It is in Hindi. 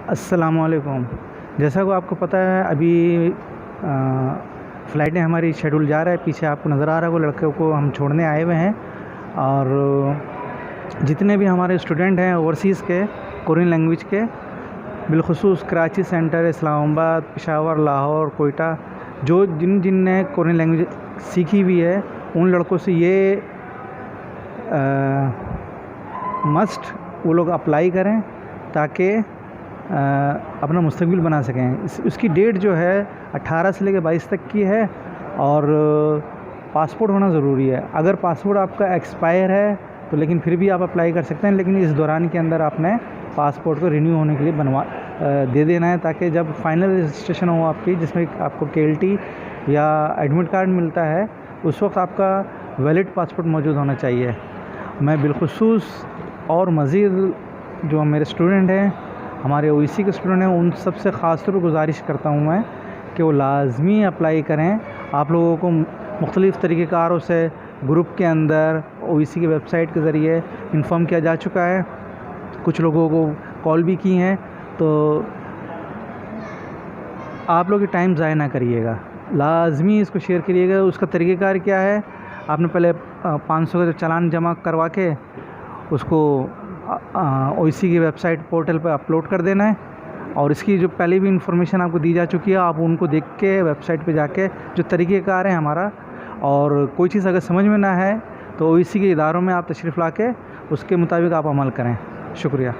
अस्सलामुअलैकुम। जैसा कि आपको पता है अभी फ़्लाइटें हमारी शेड्यूल जा रहा है, पीछे आपको नज़र आ रहा है वो लड़कों को हम छोड़ने आए हुए हैं। और जितने भी हमारे स्टूडेंट हैं ओवरसीज़ के कोरियन लैंग्वेज के, बिलखुसूस कराची सेंटर, इस्लामाबाद, पेशावर, लाहौर, कोयटा, जो जिन ने कोरियन लैंग्वेज सीखी हुई है उन लड़कों से ये मस्ट वो लोग अप्लाई करें ताकि अपना मुस्तकबिल बना सकें। उसकी डेट जो है 18 से लेकर 22 तक की है और पासपोर्ट होना ज़रूरी है। अगर पासपोर्ट आपका एक्सपायर है तो लेकिन फिर भी आप अप्लाई कर सकते हैं, लेकिन इस दौरान के अंदर आपने पासपोर्ट को रिन्यू होने के लिए दे देना है, ताकि जब फाइनल रजिस्ट्रेशन हो आपकी, जिसमें आपको KLT या एडमिट कार्ड मिलता है, उस वक्त आपका वैलिड पासपोर्ट मौजूद होना चाहिए। मैं बिलखुसूस और मज़ीद जो मेरे स्टूडेंट हैं, हमारे OEC के स्टूडेंट हैं, उन सबसे ख़ास तौर पर गुजारिश करता हूँ मैं कि वो लाजमी अप्लाई करें। आप लोगों को मुख्तलिफ़ तरीक़ेकारों से ग्रुप के अंदर OEC की वेबसाइट के ज़रिए इन्फॉर्म किया जा चुका है, कुछ लोगों को कॉल भी की हैं। तो आप लोग टाइम ज़ाया ना करिएगा, लाजमी इसको शेयर करिएगा। उसका तरीक़ेकार क्या है, आपने पहले 500 का चालान जमा करवा के उसको OEC की वेबसाइट पोर्टल पर अपलोड कर देना है। और इसकी जो पहले भी इंफॉर्मेशन आपको दी जा चुकी है, आप उनको देख के वेबसाइट पे जाके जो तरीक़ेकार है हमारा, और कोई चीज़ अगर समझ में ना है तो OEC के इदारों में आप तशरीफ़ ला के उसके मुताबिक आप अमल करें। शुक्रिया।